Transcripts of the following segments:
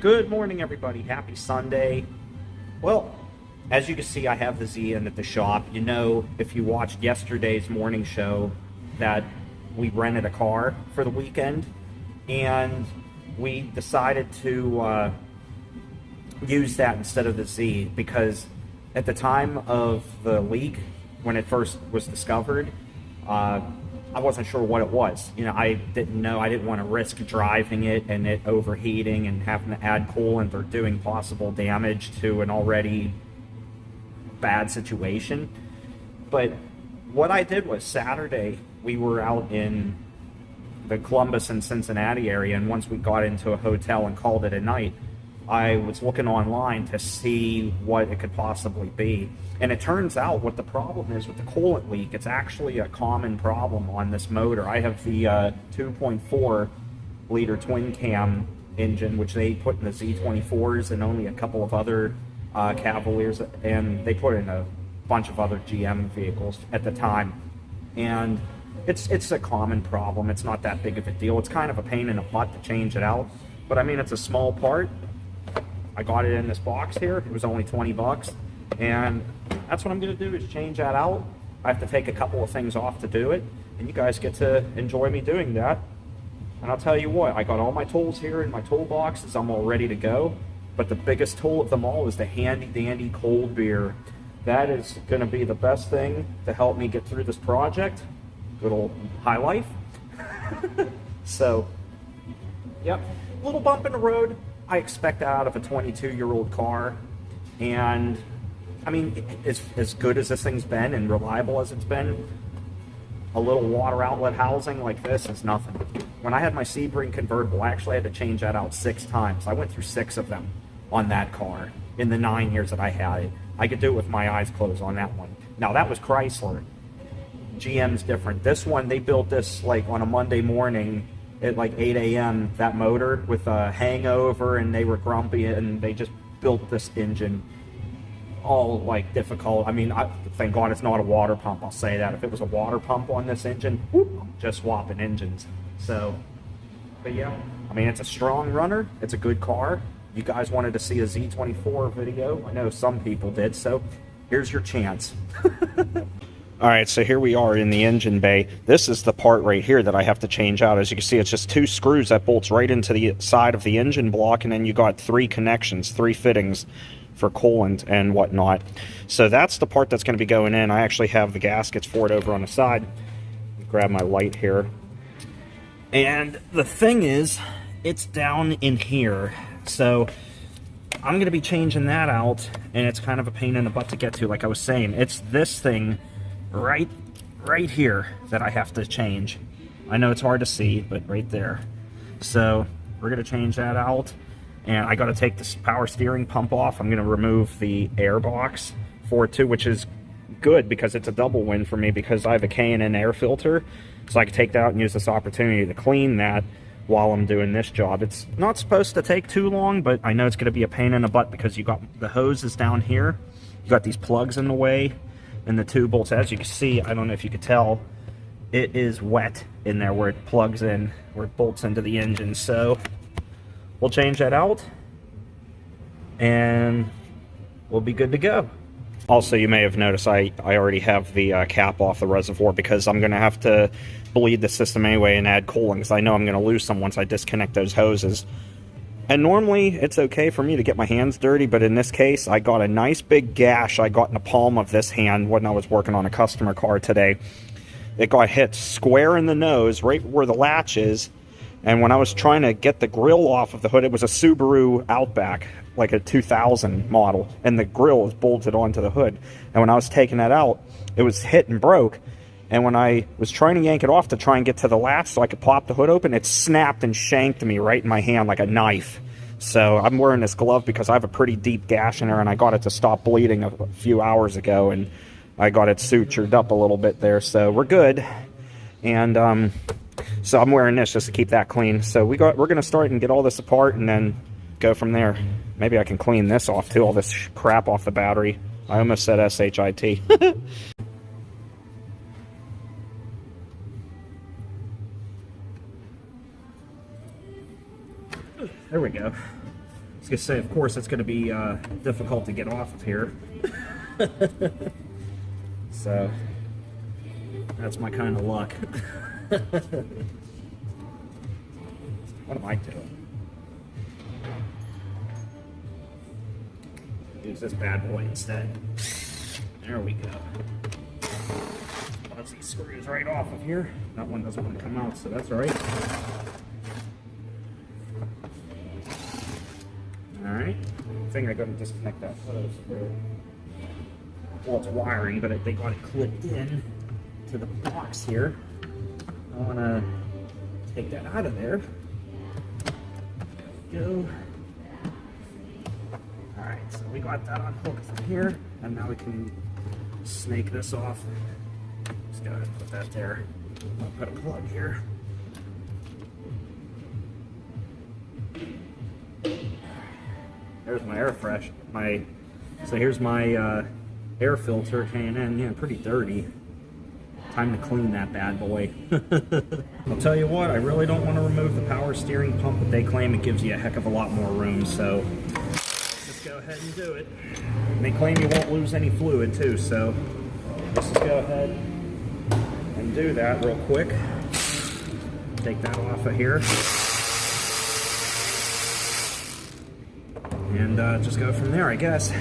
Good morning, everybody. Happy Sunday. Well, as you can see, I have the Z in at the shop. You know, if you watched yesterday's morning show, that we rented a car for the weekend, and we decided to use that instead of the Z because at the time of the leak, when it first was discovered, I wasn't sure what it was. You know, I didn't know. I didn't want to risk driving it and it overheating and having to add coolant or doing possible damage to an already bad situation. But what I did was Saturday, we were out in the Columbus and Cincinnati area, and once we got into a hotel and called it a night, I was looking online to see what it could possibly be. And it turns out what the problem is with the coolant leak, it's actually a common problem on this motor. I have the 2.4 liter twin cam engine, which they put in the Z24s and only a couple of other Cavaliers, and they put in a bunch of other GM vehicles at the time. And it's a common problem. It's not that big of a deal. It's kind of a pain in the butt to change it out, but I mean, it's a small part. I got it in this box here. It was only 20 bucks. And that's what I'm going to do, is change that out. I have to take a couple of things off to do it, and you guys get to enjoy me doing that. And I'll tell you what, I got all my tools here in my toolboxes. I'm all ready to go. But the biggest tool of them all is the handy dandy cold beer. That is going to be the best thing to help me get through this project. Good old high life. So, yep, little bump in the road. I expect that out of a 22-year-old car. And I mean, as good as this thing's been and reliable as it's been, a little water outlet housing like this is nothing. When I had my Sebring convertible, I actually had to change that out 6 times. I went through 6 of them on that car in the 9 years that I had it. I could do it with my eyes closed on that one. Now, that was Chrysler. GM's different. This one, they built this like on a Monday morning at like 8 a.m., that motor with a hangover, and they were grumpy, and they just built this engine all like difficult. I mean, thank God it's not a water pump, I'll say that. If it was a water pump on this engine, whoop, just swapping engines. So, but yeah, I mean, it's a strong runner. It's a good car. You guys wanted to see a Z24 video. I know some people did, so here's your chance. All right, so here we are in the engine bay. This is the part right here that I have to change out. As you can see, it's just 2 screws that bolts right into the side of the engine block, and then you got 3 connections, 3 fittings for coolant and whatnot. So that's the part that's going to be going in. I actually have the gaskets for it over on the side. Grab my light here. And the thing is, it's down in here. So I'm going to be changing that out, and it's kind of a pain in the butt to get to. Like I was saying, it's this thing right here that I have to change. I know it's hard to see, but right there. So we're going to change that out. And I got to take this power steering pump off. I'm going to remove the air box for it too, which is good because it's a double win for me because I have a K&N air filter. So I can take that out and use this opportunity to clean that while I'm doing this job. It's not supposed to take too long, but I know it's going to be a pain in the butt because you got the hoses down here. You got these plugs in the way and the 2 bolts. As you can see, I don't know if you could tell, it is wet in there where it plugs in, where it bolts into the engine. So we'll change that out, and we'll be good to go. Also, you may have noticed I already have the cap off the reservoir because I'm going to have to bleed the system anyway and add coolant because I know I'm going to lose some once I disconnect those hoses. And normally, it's okay for me to get my hands dirty, but in this case, I got a nice big gash I got in the palm of this hand when I was working on a customer car today. It got hit square in the nose, right where the latch is. And when I was trying to get the grill off of the hood, it was a Subaru Outback, like a 2000 model, and the grill was bolted onto the hood. And when I was taking that out, it was hit and broke. And when I was trying to yank it off to try and get to the latch so I could pop the hood open, it snapped and shanked me right in my hand like a knife. So I'm wearing this glove because I have a pretty deep gash in there, and I got it to stop bleeding a few hours ago, and I got it sutured up a little bit there. So we're good. And so I'm wearing this just to keep that clean. So we're going to start and get all this apart and then go from there. Maybe I can clean this off too, all this crap off the battery. I almost said S-H-I-T. There we go. was gonna say, of course, it's gonna be difficult to get off of here. So that's my kind of luck. What am I doing? Use this bad boy instead. There we go. Once these screws right off of here. That one doesn't want to come out, so that's all right. Alright. I think I got to disconnect that photo screw. Well, it's wiring, but they got it clipped in to the box here. I want to take that out of there. There we go. Alright, so we got that unhooked from here, and now we can snake this off. Just go ahead and put that there. I'll put a plug here. There's my air fresh. So here's my air filter K&N. Yeah, pretty dirty. Time to clean that bad boy. I'll tell you what, I really don't want to remove the power steering pump, but they claim it gives you a heck of a lot more room, so let's go ahead and do it. And they claim you won't lose any fluid too, so let's just go ahead and do that real quick. Take that off of here. And just go from there, I guess.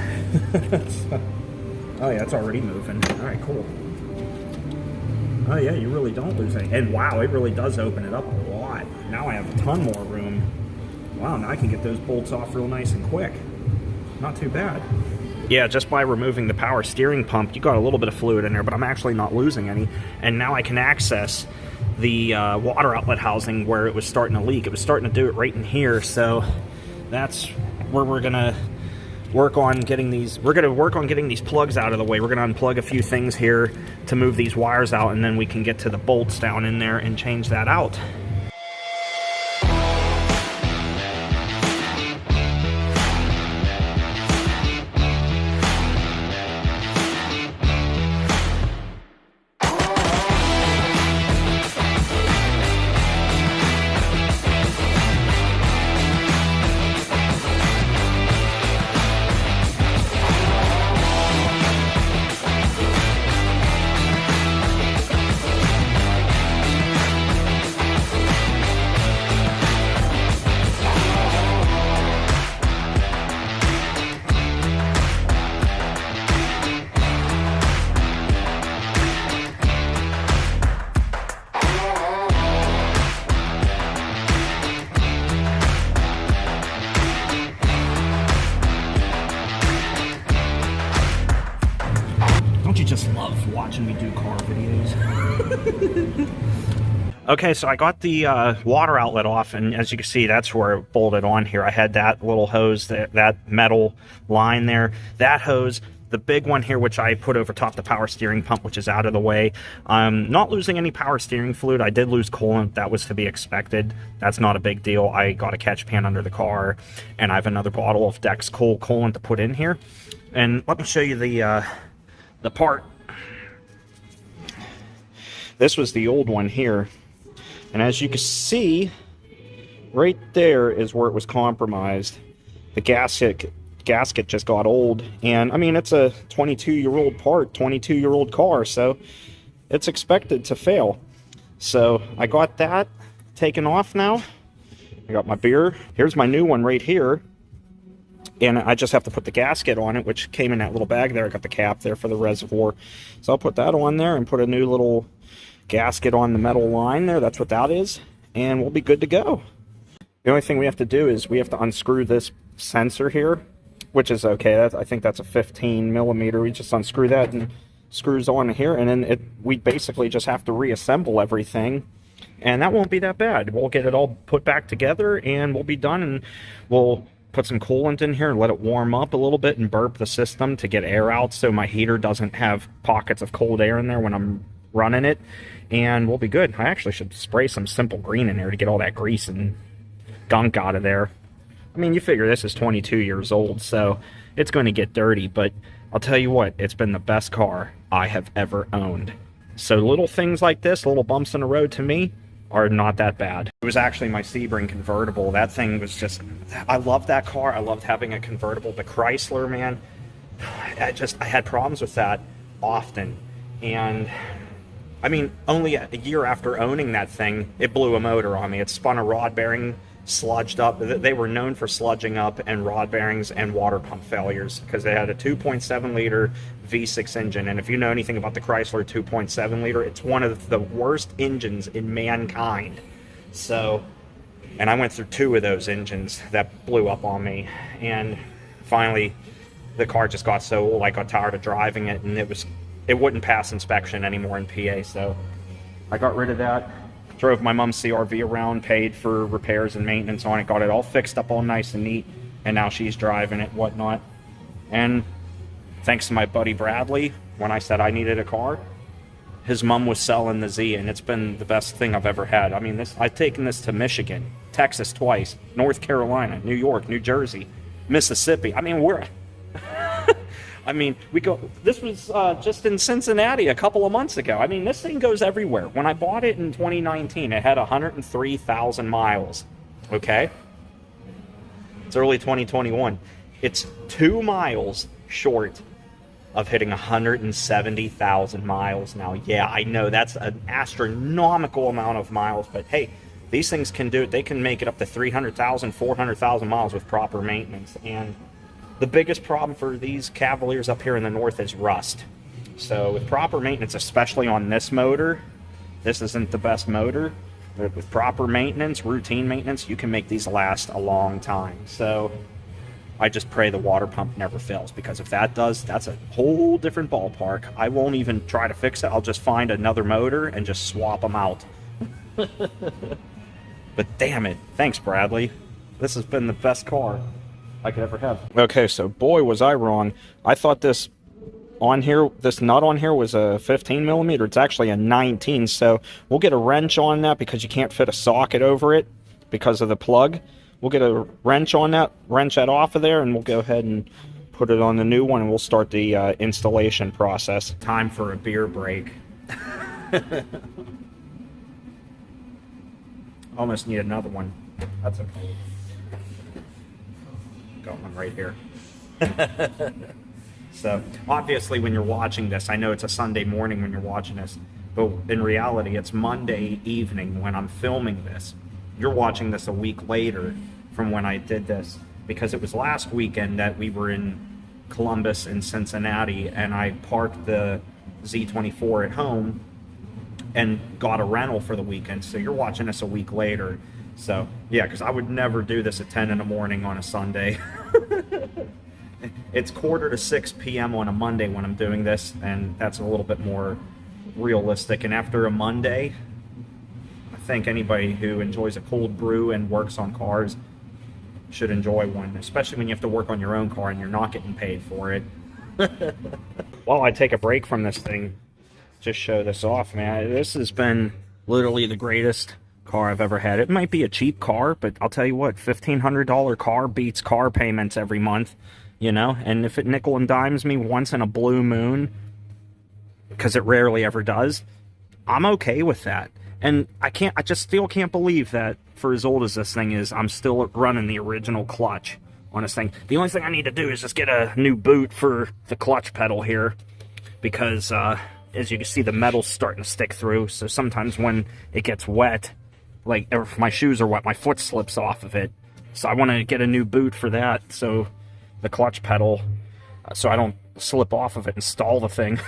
Oh yeah, it's already moving. All right, cool. Oh yeah, you really don't lose any. And wow, it really does open it up a lot. Now I have a ton more room. Wow, now I can get those bolts off real nice and quick. Not too bad. Yeah, just by removing the power steering pump, you got a little bit of fluid in there, but I'm actually not losing any. And now I can access the water outlet housing where it was starting to leak. It was starting to do it right in here, so that's where we're gonna work on getting these. We're gonna work on getting these plugs out of the way. We're gonna unplug a few things here to move these wires out, and then we can get to the bolts down in there and change that out. Just love watching me do car videos. Okay, so I got the water outlet off, and as you can see, that's where it bolted on here. I had that little hose, that metal line there. That hose, the big one here, which I put over top the power steering pump, which is out of the way. I'm not losing any power steering fluid. I did lose coolant. That was to be expected. That's not a big deal. I got a catch pan under the car, and I have another bottle of Dex Cool coolant to put in here. And let me show you the part. This was the old one here, and as you can see, right there is where it was compromised. The gasket just got old, and I mean, it's a 22-year-old part, 22-year-old car, so it's expected to fail. So I got that taken off now. I got my beer. Here's my new one right here. And I just have to put the gasket on it, which came in that little bag there. I got the cap there for the reservoir. So I'll put that on there and put a new little gasket on the metal line there. That's what that is. And we'll be good to go. The only thing we have to do is we have to unscrew this sensor here, which is okay. I think that's a 15 millimeter. We just unscrew that and screws on here. And then we basically just have to reassemble everything. And that won't be that bad. We'll get it all put back together and we'll be done. And we'll put some coolant in here and let it warm up a little bit and burp the system to get air out so my heater doesn't have pockets of cold air in there when I'm running it, and we'll be good. I actually should spray some Simple Green in there to get all that grease and gunk out of there. I mean, you figure this is 22 years old, so it's going to get dirty, but I'll tell you what, it's been the best car I have ever owned. So little things like this, little bumps in the road to me, are not that bad. It was actually my Sebring convertible. That thing was just, I loved that car. I loved having a convertible. The Chrysler, man, I had problems with that often. And I mean, only a year after owning that thing, it blew a motor on me. It spun a rod bearing, sludged up. They were known for sludging up and rod bearings and water pump failures because they had a 2.7 liter V6 engine. And if you know anything about the Chrysler 2.7 liter, it's one of the worst engines in mankind. So, and I went through 2 of those engines that blew up on me. And finally, the car just got so old, I got tired of driving it, and it wouldn't pass inspection anymore in PA. So I got rid of that. Drove my mom's CRV around, paid for repairs and maintenance on it, got it all fixed up all nice and neat, and now she's driving it, whatnot. And thanks to my buddy Bradley, when I said I needed a car, his mom was selling the Z, and it's been the best thing I've ever had. I mean, I've taken this to Michigan, Texas twice, North Carolina, New York, New Jersey, Mississippi. I mean, this was just in Cincinnati a couple of months ago. I mean, this thing goes everywhere. When I bought it in 2019, it had 103,000 miles, okay? It's early 2021. It's 2 miles short of hitting 170,000 miles now. Yeah, I know that's an astronomical amount of miles, but hey, these things can do it. They can make it up to 300,000, 400,000 miles with proper maintenance. And the biggest problem for these Cavaliers up here in the north is rust. So with proper maintenance, especially on this motor, this isn't the best motor, but with proper maintenance, routine maintenance, you can make these last a long time. So I just pray the water pump never fails, because if that does, that's a whole different ballpark. I won't even try to fix it. I'll just find another motor and just swap them out. But damn it, thanks Bradley. This has been the best car I could ever have. Okay, so boy was I wrong. I thought this nut on here was a 15 millimeter. It's actually a 19, so we'll get a wrench on that because you can't fit a socket over it because of the plug. We'll get a wrench on that, wrench that off of there, and we'll go ahead and put it on the new one, and we'll start the installation process. Time for a beer break. Almost need another one. That's okay. Got one right here. So obviously when you're watching this, I know it's a Sunday morning when you're watching this, but in reality it's Monday evening when I'm filming this. You're watching this a week later from when I did this, because it was last weekend that we were in Columbus and Cincinnati, and I parked the Z24 at home and got a rental for the weekend. So you're watching this a week later. So, yeah, because I would never do this at 10 in the morning on a Sunday. It's 5:45 p.m. on a Monday when I'm doing this, and that's a little bit more realistic. And after a Monday, I think anybody who enjoys a cold brew and works on cars should enjoy one, especially when you have to work on your own car and you're not getting paid for it. While I take a break from this thing, just show this off, man. This has been literally the greatest car I've ever had. It might be a cheap car, but I'll tell you what, $1,500 car beats car payments every month, you know? And if it nickel and dimes me once in a blue moon, because it rarely ever does, I'm okay with that. And I just still can't believe that for as old as this thing is, I'm still running the original clutch on this thing. The only thing I need to do is just get a new boot for the clutch pedal here, because as you can see, the metal's starting to stick through. So sometimes when it gets wet, like if my shoes are wet, my foot slips off of it. So I want to get a new boot for that, so the clutch pedal, so I don't slip off of it and stall the thing.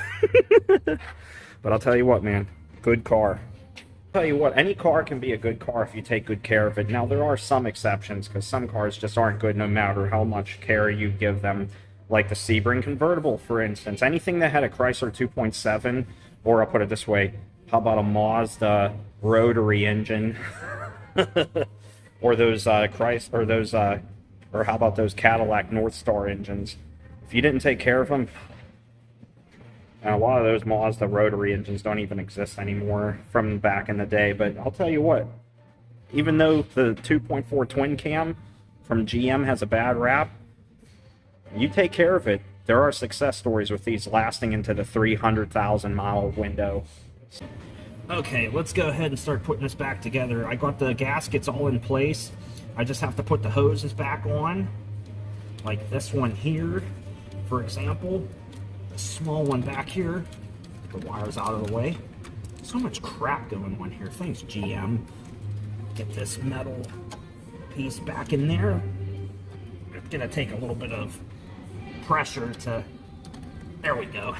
But I'll tell you what, man, good car. I'll tell you what, any car can be a good car if you take good care of it. Now there are some exceptions, because some cars just aren't good no matter how much care you give them, like the Sebring convertible, for instance. Anything that had a Chrysler 2.7, or I'll put it this way, how about a Mazda rotary engine, or those or how about those Cadillac North Star engines? If you didn't take care of them, and a lot of those Mazda rotary engines don't even exist anymore from back in the day. But I'll tell you what, even though the 2.4 twin cam from GM has a bad rap, you take care of it. There are success stories with these lasting into the 300,000 mile window. Okay, let's go ahead and start putting this back together. I got the gaskets all in place. I just have to put the hoses back on, like this one here, for example. The small one back here. The wire's out of the way. So much crap going on here. Thanks, GM. Get this metal piece back in there. It's gonna take a little bit of pressure to... There we go.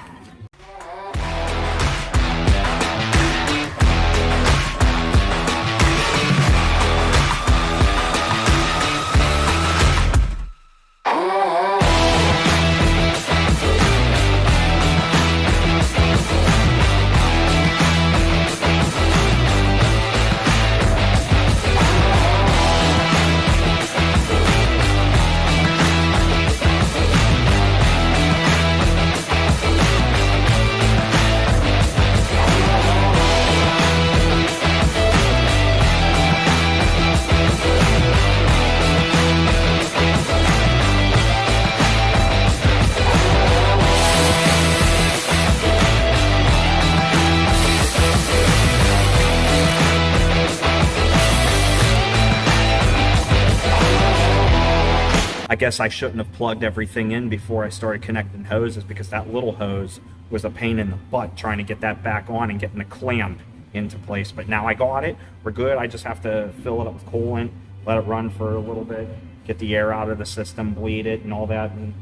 I guess I shouldn't have plugged everything in before I started connecting hoses, because that little hose was a pain in the butt trying to get that back on and getting the clamp into place. But now I got it. We're good. I just have to fill it up with coolant, let it run for a little bit, get the air out of the system, bleed it and all that, and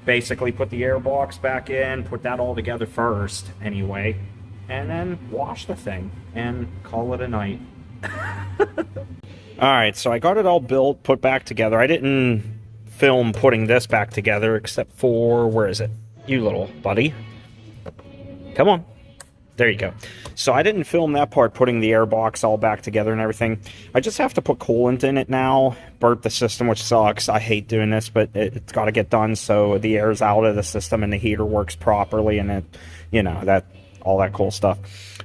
basically put the air box back in, put that all together first anyway, and then wash the thing and call it a night. Alright, so I got it all built, put back together. I didn't film putting this back together, except for, where is it? You little buddy. Come on. There you go. So I didn't film that part, putting the air box all back together and everything. I just have to put coolant in it now, burp the system, which sucks. I hate doing this, but it's got to get done so the air's out of the system and the heater works properly, and it, you know, that, all that cool stuff.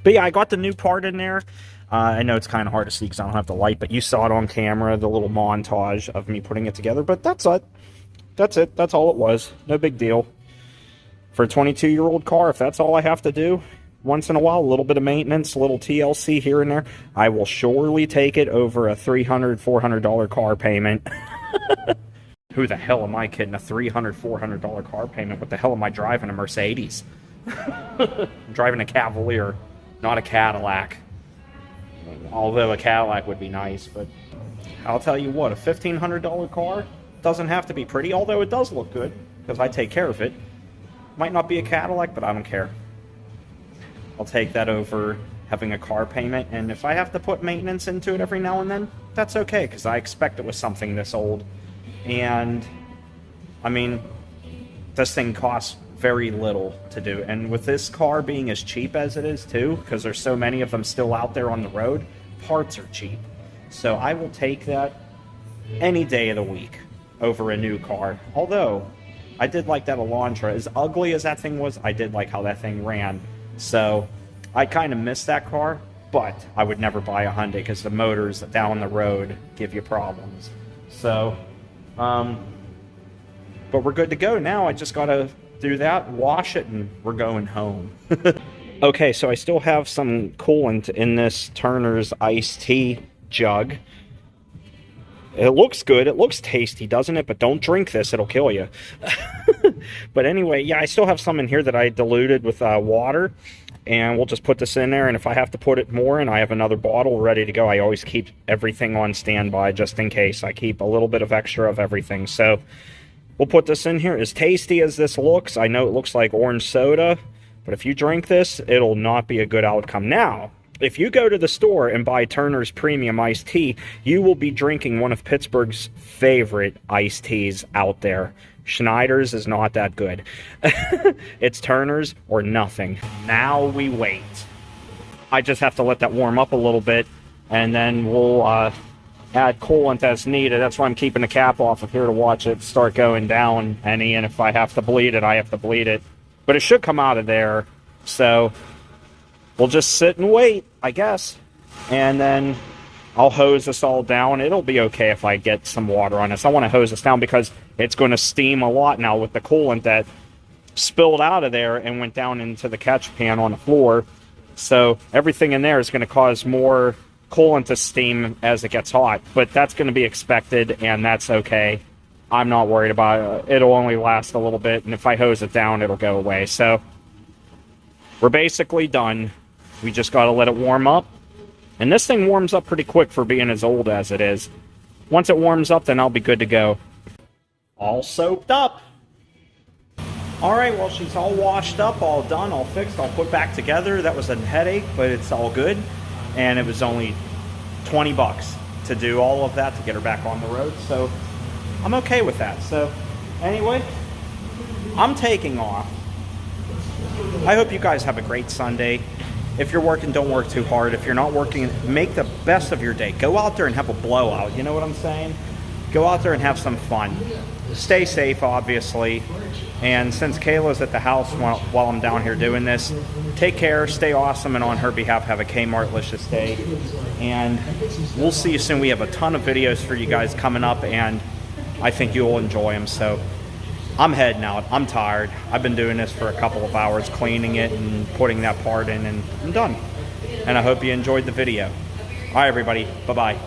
But yeah, I got the new part in there. I know it's kind of hard to see because I don't have the light, but you saw it on camera, the little montage of me putting it together. But that's it. That's it. That's all it was. No big deal. For a 22-year-old car, if that's all I have to do, once in a while, a little bit of maintenance, a little TLC here and there, I will surely take it over a $300, $400 car payment. Who the hell am I kidding? A $300, $400 car payment? What the hell am I driving? A Mercedes? I'm driving a Cavalier, not a Cadillac. Although a Cadillac would be nice, but I'll tell you what, a $1,500 car doesn't have to be pretty, although it does look good, because I take care of it. Might not be a Cadillac, but I don't care. I'll take that over having a car payment, and if I have to put maintenance into it every now and then, that's okay, because I expect it was something this old. And, I mean, this thing costs very little to do, and with this car being as cheap as it is too, because there's so many of them still out there on the road, parts are cheap. So I will take that any day of the week over a new car. Although I did like that Elantra, as ugly as that thing was, I did like how that thing ran. So I kind of miss that car, but I would never buy a Hyundai because the motors down the road give you problems. So but we're good to go now. I just gotta do that, wash it, and we're going home. Okay, so I still have some coolant in this Turner's iced tea jug. It looks good. It looks tasty, doesn't it? But don't drink this. It'll kill you. But anyway, yeah, I still have some in here that I diluted with water. And we'll just put this in there. And if I have to put it more in, I have another bottle ready to go. I always keep everything on standby just in case. I keep a little bit of extra of everything. So we'll put this in here. As tasty as this looks, I know it looks like orange soda, but if you drink this, it'll not be a good outcome. Now, if you go to the store and buy Turner's Premium Iced Tea, you will be drinking one of Pittsburgh's favorite iced teas out there. Schneider's is not that good. It's Turner's or nothing. Now we wait. I just have to let that warm up a little bit, and then we'll add coolant as needed. That's why I'm keeping the cap off of here to watch it start going down any, and if I have to bleed it, I have to bleed it. But it should come out of there, so we'll just sit and wait, I guess. And then I'll hose this all down. It'll be okay if I get some water on this. I want to hose this down because it's going to steam a lot now with the coolant that spilled out of there and went down into the catch pan on the floor. So everything in there is going to cause more coolant to steam as it gets hot. But that's going to be expected, and that's okay. I'm not worried about it. It'll only last a little bit, and if I hose it down, it'll go away. So we're basically done. We just got to let it warm up. And this thing warms up pretty quick for being as old as it is. Once it warms up, then I'll be good to go. All soaped up. Alright, well, she's all washed up, all done, all fixed, all put back together. That was a headache, but it's all good. And it was only 20 bucks to do all of that to get her back on the road. So I'm okay with that. So anyway, I'm taking off. I hope you guys have a great Sunday. If you're working, don't work too hard. If you're not working, make the best of your day. Go out there and have a blowout. You know what I'm saying? Go out there and have some fun. Stay safe, obviously. And since Kayla's at the house while I'm down here doing this, take care, stay awesome, and on her behalf, have a Kmartlicious day. And we'll see you soon. We have a ton of videos for you guys coming up, and I think you'll enjoy them. So I'm heading out. I'm tired. I've been doing this for a couple of hours, cleaning it and putting that part in, and I'm done. And I hope you enjoyed the video. All right, everybody. Bye-bye.